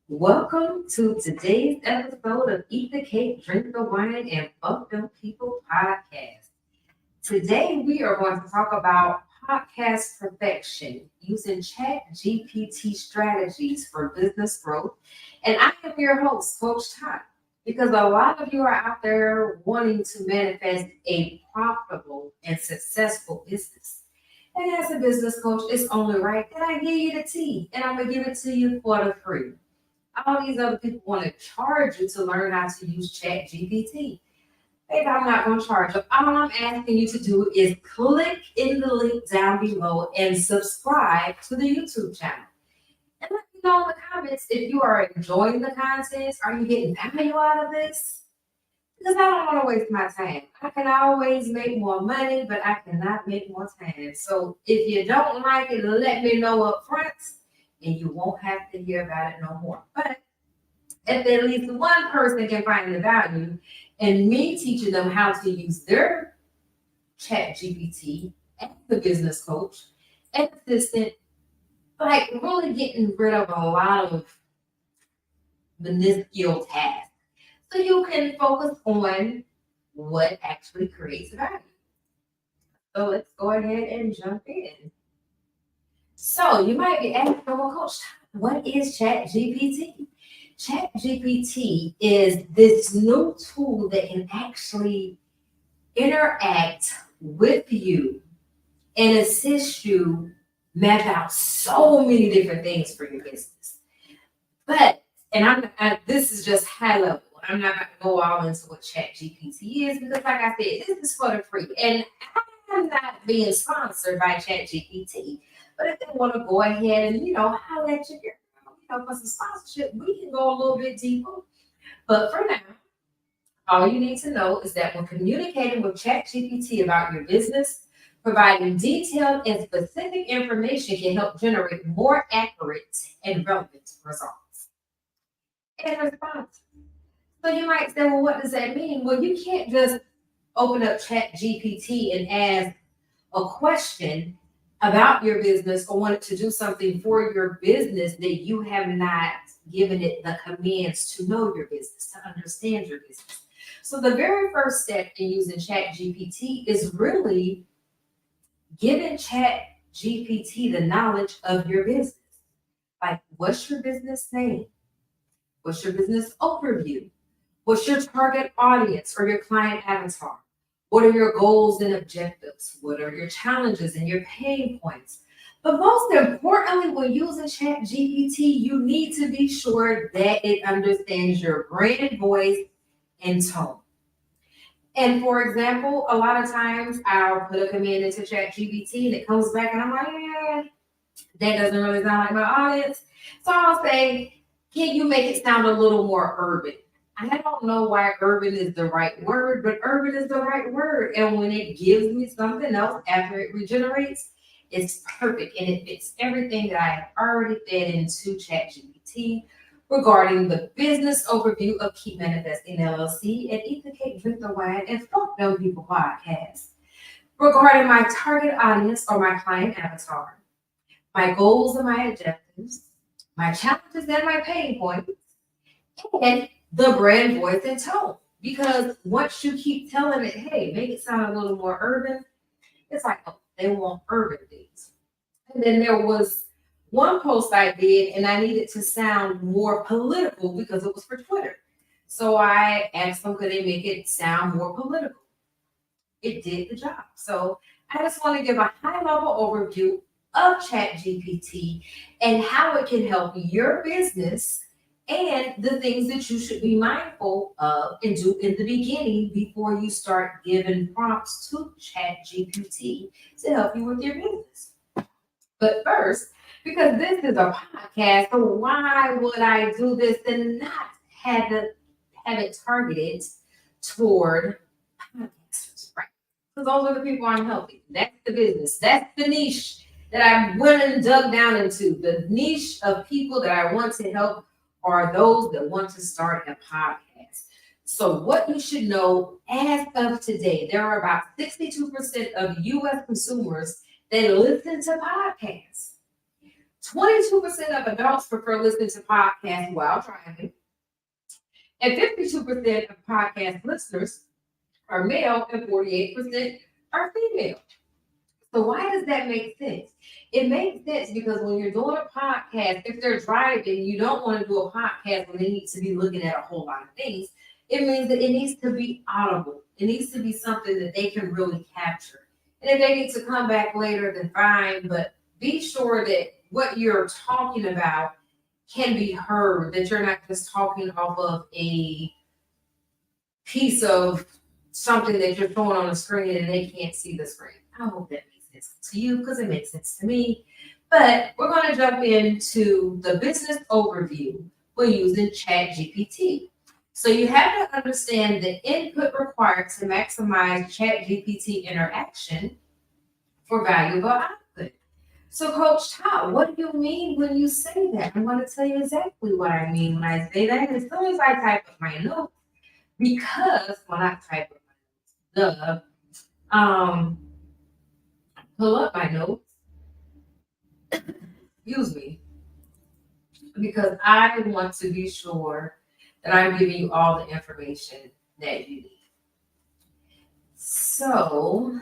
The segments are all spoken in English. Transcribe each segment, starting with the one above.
Welcome to today's episode of Eat the Cake, Drink the Wine, and Fuck Them People podcast. Today we are going to talk about podcast perfection using ChatGPT strategies for business growth. And I am your host, Coach Todd, because a lot of you are out there wanting to manifest a profitable and successful business. And as a business coach, it's only right that I give you the tea, and I'm going to give it to you for the free. All these other people want to charge you to learn how to use Chat GPT. Baby, I'm not going to charge you. All I'm asking you to do is click in the link down below and subscribe to the YouTube channel. And let me know in the comments if you are enjoying the content. Are you getting value out of this? Because I don't want to waste my time. I can always make more money, but I cannot make more time. So if you don't like it, let me know up front and you won't have to hear about it no more. But if at least one person can find the value in me teaching them how to use their chat GPT as the business coach and assistant, like really getting rid of a lot of minuscule tasks. So you can focus on what actually creates value. So let's go ahead and jump in. So you might be asking, well, Coach, what is ChatGPT? ChatGPT is this new tool that can actually interact with you and assist you map out so many different things for your business. But, this is just high level. I'm not going to go all into what ChatGPT is because, like I said, this is for the free. And I'm not being sponsored by ChatGPT. But if they want to go ahead and, holler at you, for some sponsorship, we can go a little bit deeper. But for now, all you need to know is that when communicating with ChatGPT about your business, providing detailed and specific information can help generate more accurate and relevant results. And response. So you might say, well, what does that mean? Well, you can't just open up ChatGPT and ask a question about your business or want it to do something for your business that you have not given it the commands to know your business, to understand your business. So the very first step in using ChatGPT is really giving ChatGPT the knowledge of your business. Like, what's your business name? What's your business overview? What's your target audience or your client avatar? What are your goals and objectives? What are your challenges and your pain points? But most importantly, when using ChatGPT, you need to be sure that it understands your brand voice and tone. And for example, a lot of times I'll put a command into ChatGPT and it comes back and I'm like, that doesn't really sound like my audience. So I'll say, can you make it sound a little more urban? I don't know why urban is the right word, but urban is the right word. And when it gives me something else after it regenerates, it's perfect. And it fits everything that I have already fed into ChatGPT regarding the business overview of Keep Manifesting LLC and Eat the Cake, Drink the Wine, and Fuck Them People podcast. Regarding my target audience or my client avatar, my goals and my objectives, my challenges and my pain points, and the brand voice and tone. Because once you keep telling it, hey, make it sound a little more urban, it's like, oh, they want urban things. And then there was one post I did, and I needed to sound more political because it was for Twitter. So I asked them, could they make it sound more political? It did the job. So I just want to give a high-level overview of ChatGPT and how it can help your business and the things that you should be mindful of and do in the beginning before you start giving prompts to ChatGPT to help you with your business. But first, because this is a podcast, so why would I do this and not have it targeted toward podcasters, right? Because those are the people I'm helping. That's the business. That's the niche that I went and dug down into. The niche of people that I want to help are those that want to start a podcast. So what you should know as of today, there are about 62% of U.S. consumers that listen to podcasts. 22% of adults prefer listening to podcasts while driving, and 52% of podcast listeners are male, and 48% are female. So why does that make sense? It makes sense because when you're doing a podcast, if they're driving, you don't want to do a podcast when they need to be looking at a whole lot of things. It means that it needs to be audible. It needs to be something that they can really capture. And if they need to come back later, then fine. But be sure that what you're talking about can be heard, that you're not just talking off of a piece of something that you're showing on the screen and they can't see the screen. I hope that makes sense to you because it makes sense to me. But we're going to jump into the business overview for using ChatGPT. So you have to understand the input required to maximize ChatGPT interaction for valuable output. So, Coach Todd, what do you mean when you say that? I'm going to tell you exactly what I mean when I say that. As soon as I type up my notes, because when I type up the pull up my notes, excuse me, because I want to be sure that I'm giving you all the information that you need. So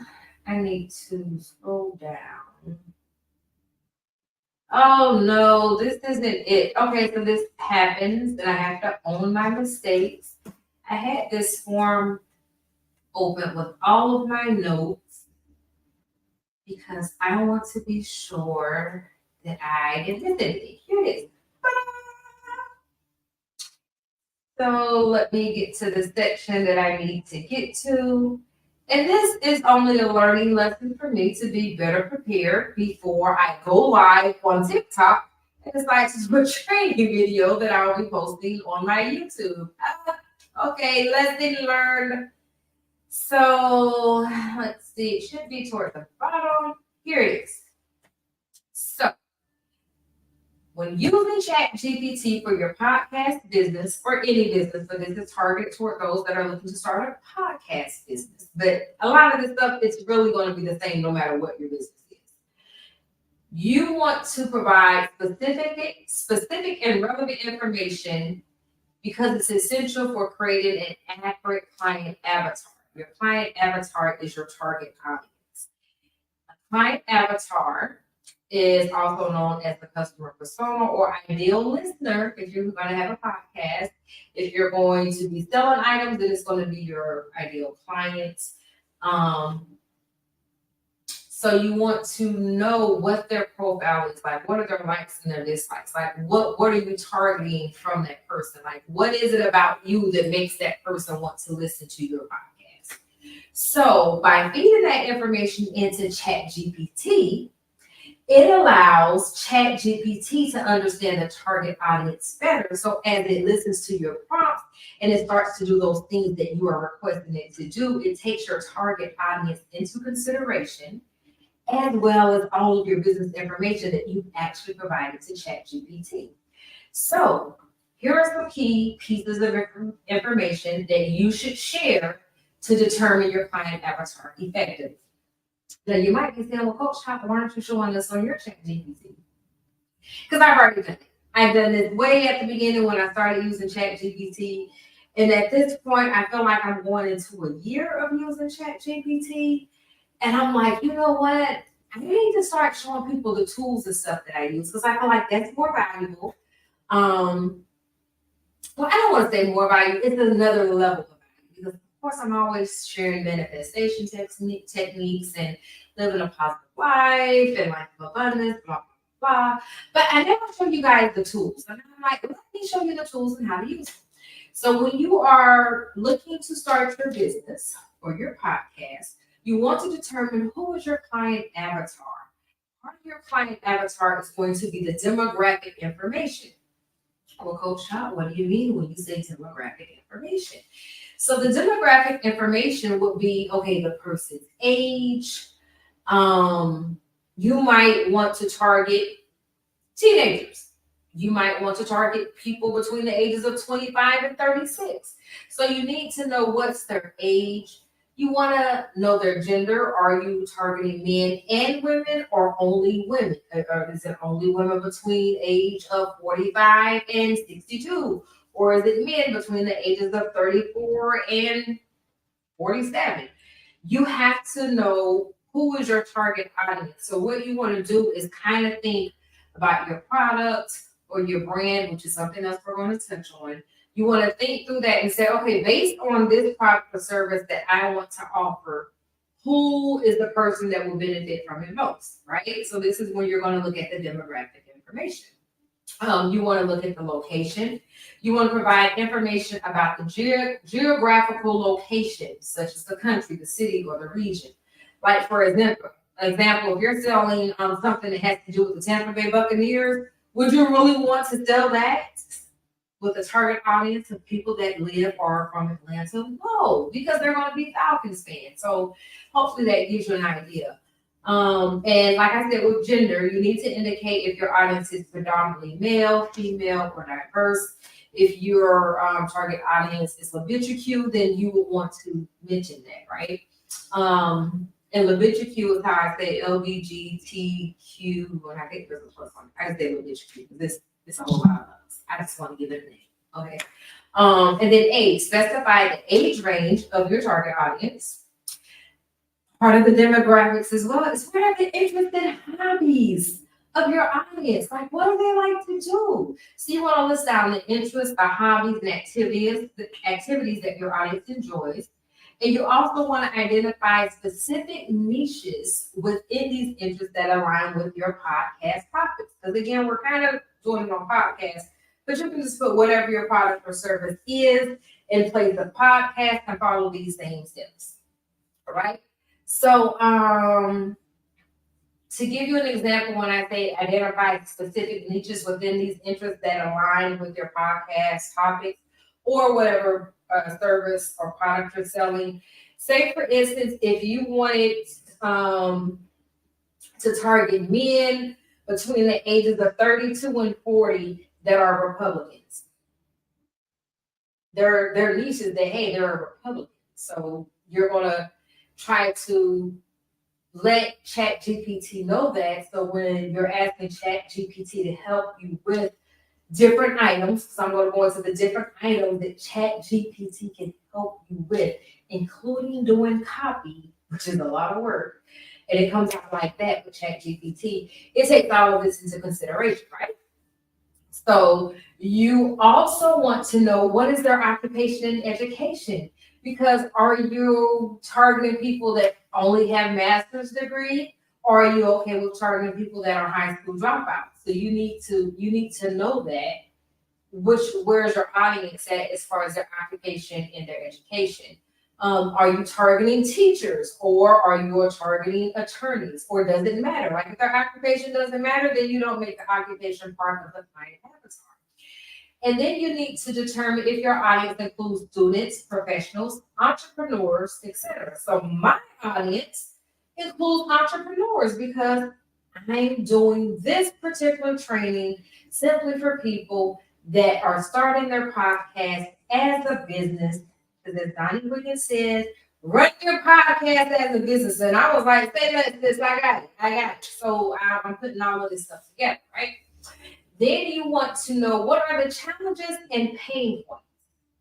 I need to scroll down. Oh no, this isn't it. Okay, so this happens that I have to own my mistakes. I had this form open with all of my notes because I want to be sure that I didn't miss anything. Here it is. So let me get to the section that I need to get to. And this is only a learning lesson for me to be better prepared before I go live on TikTok and decide to do a training video that I'll be posting on my YouTube. Okay, lesson learned. So let's see, it should be toward the bottom. Here it is. So when using ChatGPT for your podcast business or any business, but this is targeted toward those that are looking to start a podcast business. But a lot of this stuff, it's really going to be the same no matter what your business is. You want to provide specific and relevant information because it's essential for creating an accurate client avatar. Your client avatar is your target audience. A client avatar is also known as the customer persona or ideal listener. If you're going to have a podcast, if you're going to be selling items, then it's going to be your ideal clients. So you want to know what their profile is like. What are their likes and their dislikes? Like what are you targeting from that person? Like what is it about you that makes that person want to listen to your podcast? So by feeding that information into ChatGPT, it allows ChatGPT to understand the target audience better. So as it listens to your prompts and it starts to do those things that you are requesting it to do, it takes your target audience into consideration, as well as all of your business information that you've actually provided to ChatGPT. So here are some key pieces of information that you should share to determine your client avatar effectively. Now you might be saying, well, Coach, why aren't you showing this on your ChatGPT? Because I've already done it. I've done this way at the beginning when I started using ChatGPT. And at this point, I feel like I'm going into a year of using ChatGPT. And I'm like, you know what? I need to start showing people the tools and stuff that I use because I feel like that's more valuable. Well, I don't want to say more valuable. It's another level of value because, of course, I'm always sharing manifestation techniques and living a positive life and life of abundance, blah, blah, blah. But I never show you guys the tools. And I'm like, let me show you the tools and how to use them. So when you are looking to start your business or your podcast, you want to determine who is your client avatar. Part of your client avatar is going to be the demographic information. Well, Coach Todd, what do you mean when you say demographic information? So the demographic information would be, okay, the person's age. You might want to target teenagers. You might want to target people between the ages of 25 and 36. So you need to know what's their age. You want to know their gender. Are you targeting men and women or only women? Or is it only women between age of 45 and 62? Or is it men between the ages of 34 and 47? You have to know who is your target audience. So what you want to do is kind of think about your product or your brand, which is something else we're going to touch on. You want to think through that and say, okay, based on this product or service that I want to offer, who is the person that will benefit from it most, right? So this is when you're going to look at the demographic information. You want to look at the location. You want to provide information about the geographical location, such as the country, the city, or the region. Like, for example, if you're selling something that has to do with the Tampa Bay Buccaneers, would you really want to sell that with a target audience of people that live or are from Atlanta? No, because they're going to be Falcons fans. So hopefully that gives you an idea. And like I said, with gender, you need to indicate if your audience is predominantly male, female, or diverse. If your target audience is LGBTQ, then you would want to mention that, right? And LGBTQ is how I say LGBTQ, and I think there's a plus on it. I say LGBTQ because this a whole lot of us. I just want to give it a name. Okay. And then age, specify the age range of your target audience. Part of the demographics as well is what are the interests and hobbies of your audience? Like, what do they like to do? So you want to list down the interests, the hobbies, and activities that your audience enjoys. And you also want to identify specific niches within these interests that align with your podcast topics. Because again, we're kind of doing it on podcasts, but you can just put whatever your product or service is in place of podcast and follow these same steps. All right. So, to give you an example, when I say identify specific niches within these interests that align with your podcast topics or whatever service or product you're selling. Say, for instance, if you wanted to target men between the ages of 32 and 40 that are Republicans. Their niches that, hey, they're a Republican. So you're going to try to let ChatGPT know that. So when you're asking ChatGPT to help you with different items, so I'm going to go into the different items that ChatGPT can help you with, including doing copy, which is a lot of work. And it comes out like that with ChatGPT. It takes all of this into consideration, right? So you also want to know what is their occupation and education, because are you targeting people that only have master's degree, or are you okay with targeting people that are high school dropouts? So you need to know that where's your audience at as far as their occupation and their education. Are you targeting teachers, or are you targeting attorneys, or does it matter? Like if their occupation doesn't matter, then you don't make the occupation part of the client avatar. And then you need to determine if your audience includes students, professionals, entrepreneurs, etc. So my audience includes entrepreneurs because I'm doing this particular training simply for people that are starting their podcast as a business. Because as Donnie Wiggins says, run your podcast as a business. And I was like, say this, I got it. So I'm putting all of this stuff together, right? Then you want to know what are the challenges and pain points.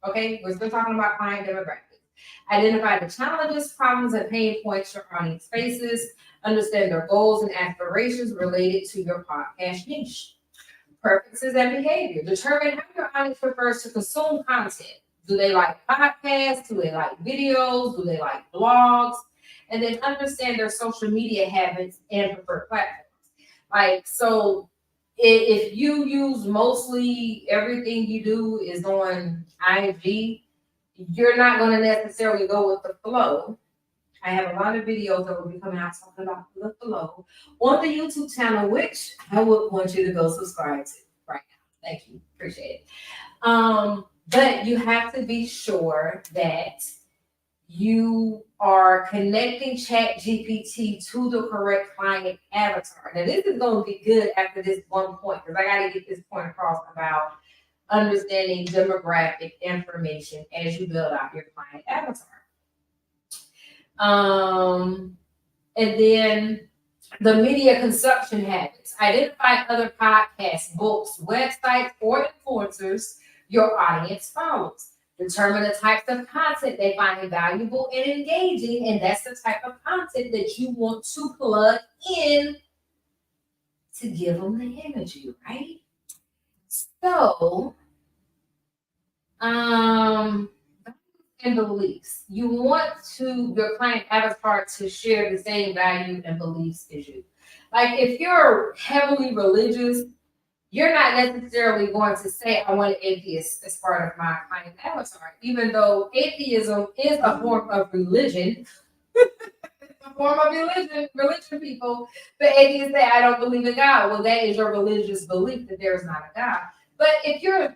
Okay, we're still talking about client demographics. Identify the challenges, problems, and pain points your audience faces. Understand their goals and aspirations related to your podcast niche. Preferences and behavior. Determine how your audience prefers to consume content. Do they like podcasts? Do they like videos? Do they like blogs? And then understand their social media habits and preferred platforms. Like, so if you use mostly everything you do is on IG, you're not going to necessarily go with the flow. I have a lot of videos that will be coming out talking about the flow on the YouTube channel, which I would want you to go subscribe to right now. Thank you. Appreciate it. But you have to be sure that you are connecting ChatGPT to the correct client avatar. Now, this is going to be good after this one point, because I got to get this point across about understanding demographic information as you build out your client avatar. And then the media consumption habits. Identify other podcasts, books, websites, or influencers your audience follows. Determine the types of content they find valuable and engaging, and that's the type of content that you want to plug in to give them the energy, right? So, and beliefs. You want your client avatar to share the same value and beliefs as you. Like if you're heavily religious, you're not necessarily going to say, I want an atheist as part of my client avatar, even though atheism is a form of religion. It's a form of religion people. But atheists say, I don't believe in God. Well, that is your religious belief that there is not a God. But if you're,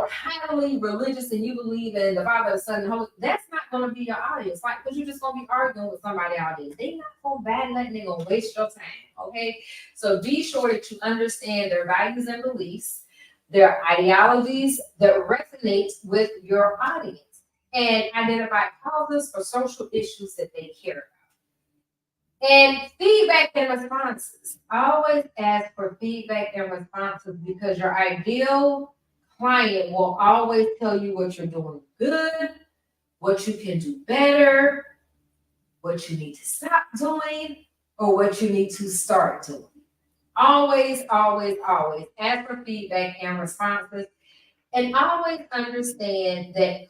highly religious and you believe in the Father, the Son, and the Holy, that's not going to be your audience. Like, because you're just going to be arguing with somebody out there. They're not going to bad nothing. They're going to waste your time, okay? So be sure that you understand their values and beliefs, their ideologies that resonate with your audience, and identify causes or social issues that they care about. And feedback and responses. Always ask for feedback and responses because your ideal client will always tell you what you're doing good, what you can do better, what you need to stop doing, or what you need to start doing. Always, always, always ask for feedback and responses. And always understand that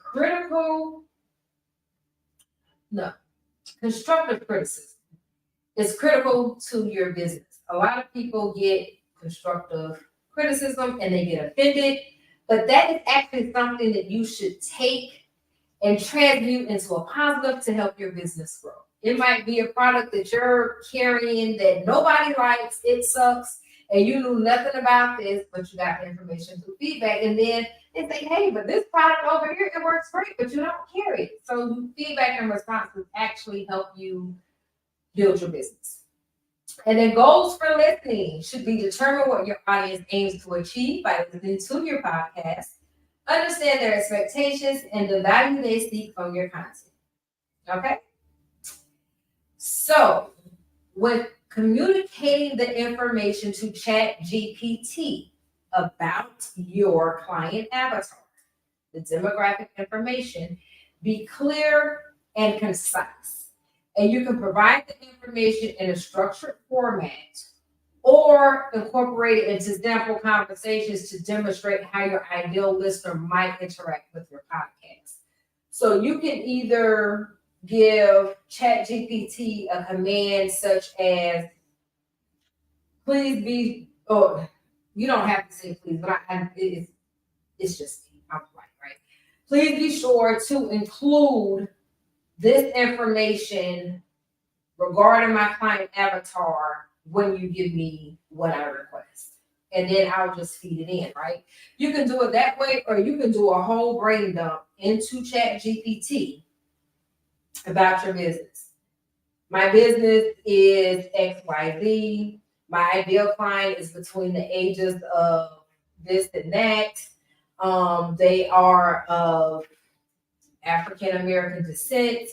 constructive criticism is critical to your business. A lot of people get constructive criticism and they get offended, but that is actually something that you should take and transmute into a positive to help your business grow. It might be a product that you're carrying that nobody likes, it sucks, and you knew nothing about this, but you got the information through feedback, and then they say, hey, but this product over here, it works great, but you don't carry it. So feedback and responses actually help you build your business. And then goals for listening should be determine what your audience aims to achieve by listening to your podcast, understand their expectations, and the value they seek from your content. Okay? So, when communicating the information to ChatGPT about your client avatar, the demographic information, be clear and concise. And you can provide the information in a structured format or incorporate it into sample conversations to demonstrate how your ideal listener might interact with your podcast. So you can either give ChatGPT a command such as, please be, or you don't have to say please, but it's just me. I'm polite, right? Please be sure to include this information regarding my client avatar when you give me what I request. And then I'll just feed it in, right? You can do it that way, or you can do a whole brain dump into ChatGPT about your business. My business is XYZ. My ideal client is between the ages of this and that. They are of African American descent.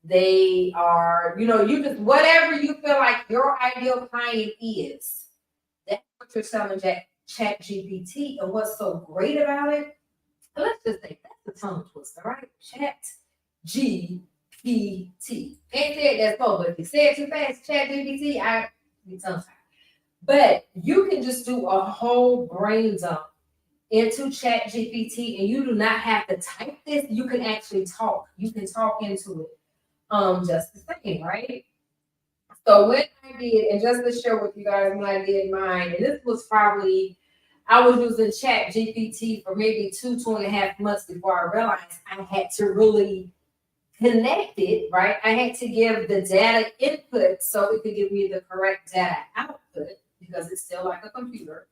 They are, you just whatever you feel like your ideal client is. That's what you're selling ChatGPT. And what's so great about it? Let's just say that's the tongue twister, right? ChatGPT. Ain't said that slow, but if you say it too fast, ChatGPT, I be tongue tied. But you can just do a whole brain dump into ChatGPT, and you do not have to type this. You can actually talk. You can talk into it. Just the same, right? So when I did, and just to share with you guys when I did mine, and this was probably, I was using ChatGPT for maybe 2.5 months before I realized I had to really connect it, right? I had to give the data input so it could give me the correct data output because it's still like a computer.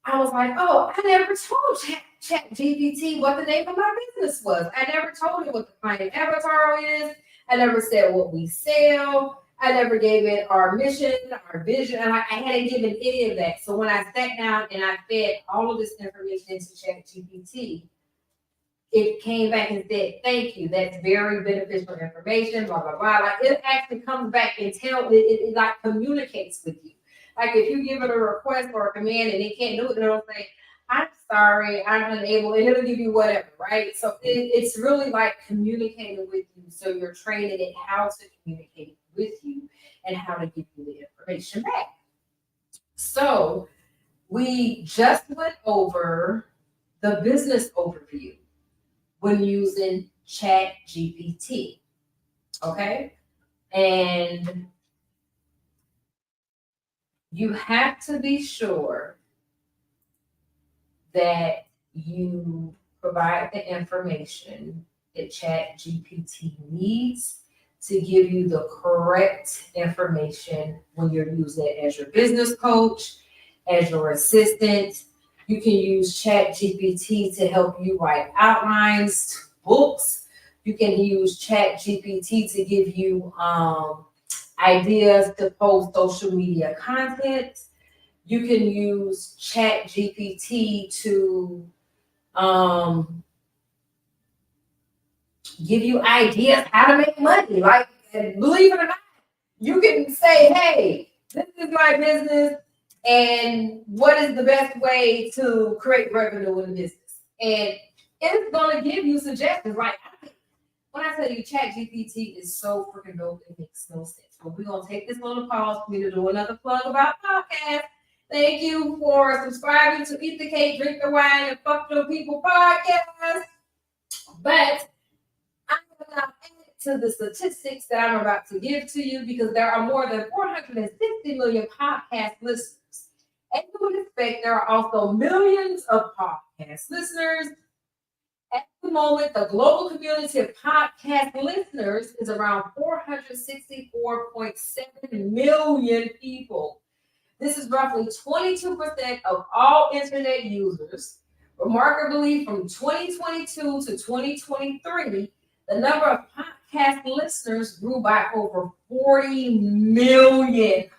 I was like, oh, I never told ChatGPT what the name of my business was. I never told it what the client avatar is. I never said what we sell. I never gave it our mission, our vision. And I hadn't given any of that. So when I sat down and I fed all of this information into ChatGPT, it came back and said, thank you. That's very beneficial information, blah, blah, blah. Like it actually comes back and it like communicates with you. Like if you give it a request or a command and it can't do it, it'll say, I'm sorry, I'm unable, and it'll give you whatever, right? So it's really like communicating with you. So you're training it how to communicate with you and how to give you the information back. So we just went over the business overview when using ChatGPT, okay? And you have to be sure that you provide the information that ChatGPT needs to give you the correct information when you're using it as your business coach, as your assistant. You can use ChatGPT to help you write outlines, books. You can use ChatGPT to give you ideas to post social media content. You can use ChatGPT to give you ideas how to make money. Like, believe it or not, you can say, hey, this is my business, and what is the best way to create revenue in the business? And it's going to give you suggestions. Like, when I tell you ChatGPT is so freaking dope, it makes no sense. But we're going to take this little pause for me to do another plug about podcasts. Thank you for subscribing to Eat the Cake, Drink the Wine, and Fuck the People podcast. But I'm going to add to the statistics that I'm about to give to you because there are more than 460 million podcast listeners. And you would expect there are also millions of podcast listeners. At the moment, the global community of podcast listeners is around 464.7 million people. This is roughly 22% of all internet users. Remarkably, from 2022 to 2023, the number of podcast listeners grew by over 40 million.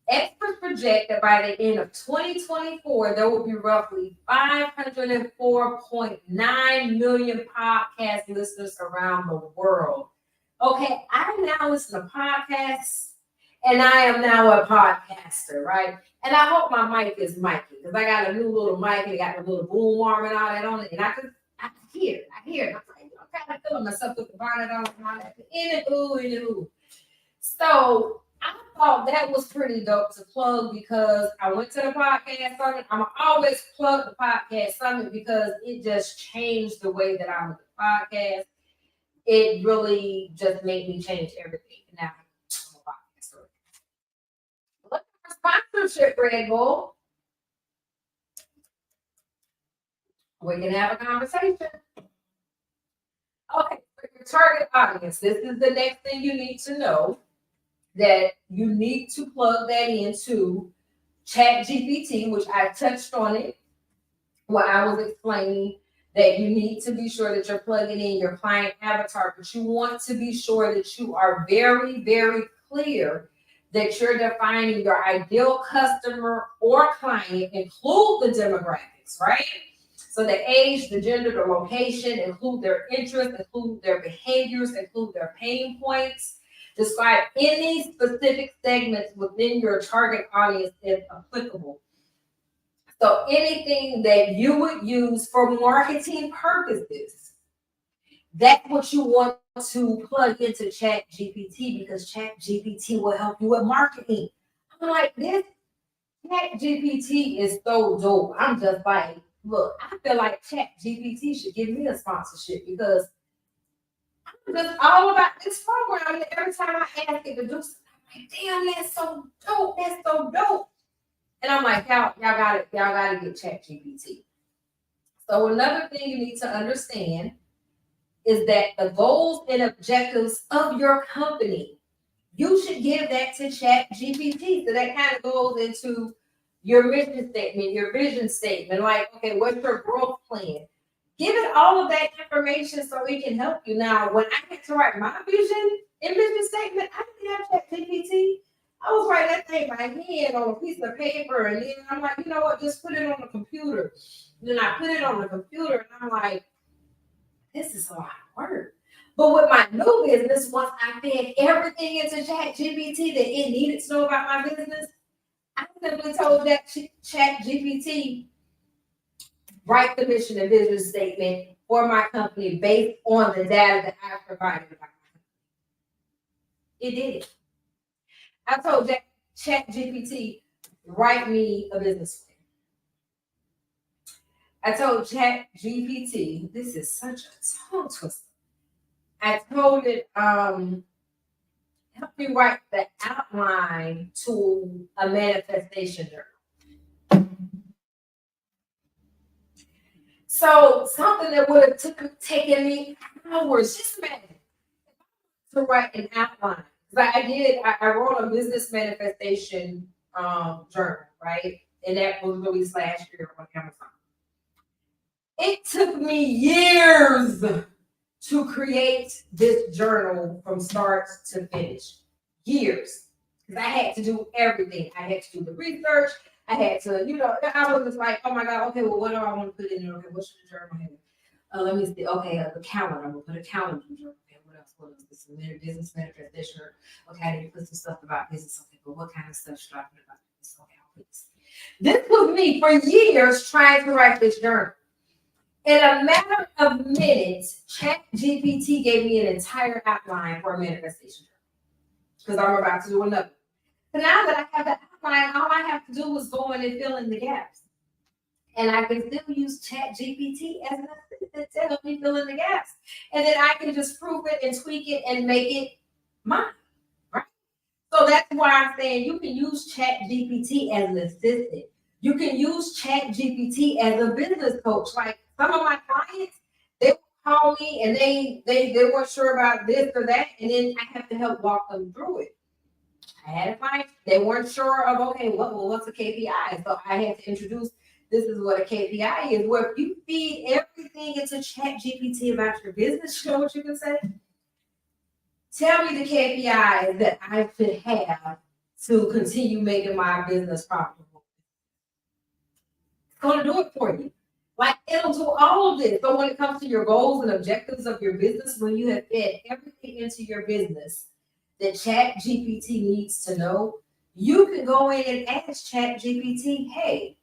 Experts project that by the end of 2024, there will be roughly 504.9 million podcast listeners around the world. Okay, I now listen to podcasts, and I am now a podcaster, right? And I hope my mic is micy because I got a new little mic and it got a little boom arm and all that on it, and I hear it. I'm like, I'm kind of feeling myself with the bonnet on and all that. Anywho. So I thought that was pretty dope to plug because I went to the podcast summit. I'm always plug the podcast summit because it just changed the way that I look at podcasts. It really just made me change everything. Now I'm a podcaster. Looking for sponsorship, Red Bull. We can have a conversation. Okay, for your target audience, this is the next thing you need to know. That you need to plug that into ChatGPT, which I touched on it when I was explaining that you need to be sure that you're plugging in your client avatar, but you want to be sure that you are very, very clear that you're defining your ideal customer or client, include the demographics, right? So the age, the gender, the location, include their interests, include their behaviors, include their pain points. Describe any specific segments within your target audience if applicable. So anything that you would use for marketing purposes, that's what you want to plug into ChatGPT because ChatGPT will help you with marketing. I'm like, this ChatGPT is so dope. I'm just like, look, I feel like ChatGPT should give me a sponsorship because I'm just all about this program. And every time I ask it to do something, I'm like, damn, that's so dope. That's so dope. And I'm like, y'all got it. Y'all got to get ChatGPT. So another thing you need to understand is that the goals and objectives of your company, you should give that to ChatGPT. So that kind of goes into your mission statement, your vision statement. Like, okay, what's your growth plan? Give it all of that information so it can help you. Now, when I had to write my vision and mission statement, I didn't have ChatGPT. I was writing that thing by hand on a piece of paper, and then I'm like, you know what? Just put it on the computer. Then I put it on the computer, and I'm like, this is a lot of work. But with my new business, once I fed everything into ChatGPT that it needed to know about my business, I simply told that ChatGPT, write the mission and vision statement for my company based on the data that I provided about my company. It did it. I told ChatGPT, write me a business plan. I told ChatGPT, this is such a tongue twister. I told it, help me write the outline to a manifestation journal. So something that would have taken me hours, just imagine, to write an outline. I wrote a business manifestation journal, right? And that was released last year on Amazon. It took me years to create this journal from start to finish. Years. Because I had to do everything. I had to do the research. I had to, I was just like, oh my God, okay, well, what do I want to put in there? Okay, what should the journal have? Let me see. Okay, the calendar. I'm going to put a calendar in the journal. Okay, what else? What else? This is business manifestation. Okay, I need to put some stuff about business. Okay, but what kind of stuff should I put about business? Okay, I'll put this. This was me for years trying to write this journal. In a matter of minutes, ChatGPT gave me an entire outline for a manifestation journal because I'm about to do another. So now that I have the outline, all I have to do is go in and fill in the gaps. And I can still use ChatGPT as an assistant to help me fill in the gaps. And then I can just proof it and tweak it and make it mine, right? So that's why I'm saying you can use ChatGPT as an assistant. You can use ChatGPT as a business coach. Like some of my clients, they will call me and they weren't sure about this or that, and then I have to help walk them through it. I had a client, they weren't sure of, okay, what's a KPI? So I had to introduce, this is what a KPI is. Where if you feed everything into ChatGPT about your business, you know what you can say? Tell me the KPIs that I should have to continue making my business profitable. It's going to do it for you. Like, it'll do all of this. So when it comes to your goals and objectives of your business, when you have fed everything into your business that ChatGPT needs to know, you can go in and ask ChatGPT, hey,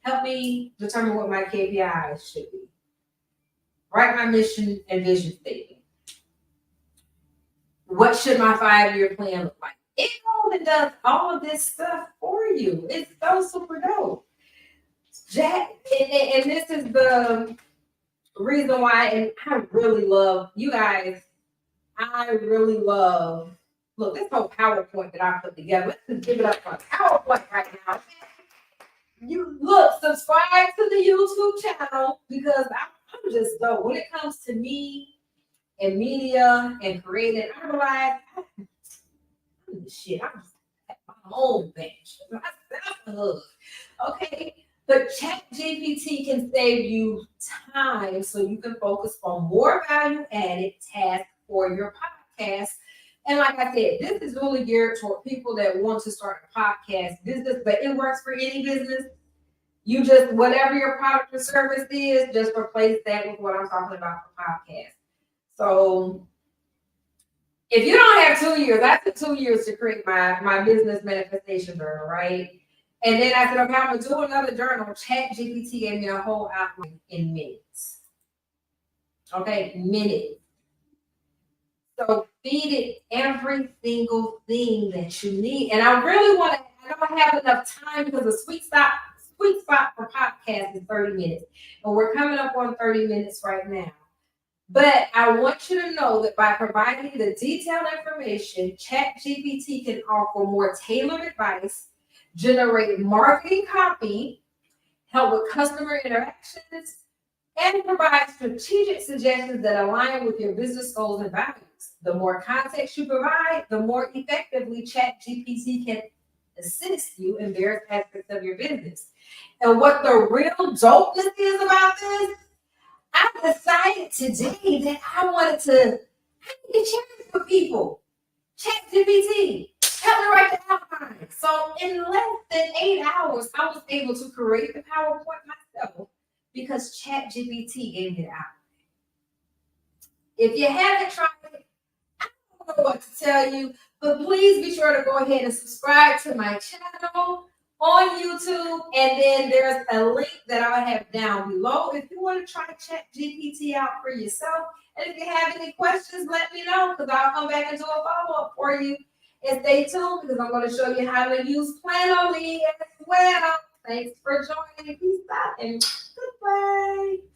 help me determine what my KPIs should be. Write my mission and vision statement. What should my 5-year plan look like? It goes and does all of this stuff for you. It's so super dope. And this is the reason why, and I really love you guys. I really love, look, this whole PowerPoint that I put together. Let's just give it up for a PowerPoint right now. You look, subscribe to the YouTube channel because I'm just dope. When it comes to me and media and creating, I realize I'm just at my own bench. Myself, okay. But ChatGPT can save you time so you can focus on more value-added tasks for your podcast. And like I said, this is really geared toward people that want to start a podcast business, but it works for any business. You just, whatever your product or service is, just replace that with what I'm talking about for podcast. So if you don't have 2 years, I took 2 years to create my business manifestation journal, right? And then I said, okay, I'm going to do another journal. ChatGPT gave me a whole outline in minutes. Okay, minutes. So feed it every single thing that you need. And I really want to, I don't have enough time because the sweet spot for podcast is 30 minutes. And we're coming up on 30 minutes right now. But I want you to know that by providing the detailed information, ChatGPT can offer more tailored advice, generate marketing copy, help with customer interactions, and provide strategic suggestions that align with your business goals and values. The more context you provide, the more effectively ChatGPT can assist you in various aspects of your business. And what the real dopeness is about this, I decided today that I wanted to share this with people. ChatGPT, help me write the outline. So in less than 8 hours, I was able to create the PowerPoint myself because ChatGPT gave me the outline. If you haven't tried it, I don't know what to tell you, but please be sure to go ahead and subscribe to my channel on YouTube. And then there's a link that I have down below if you want to try ChatGPT out for yourself. And if you have any questions, let me know because I'll come back and do a follow-up for you. And stay tuned because I'm going to show you how to use Planoly as well. Thanks for joining. Peace out and goodbye.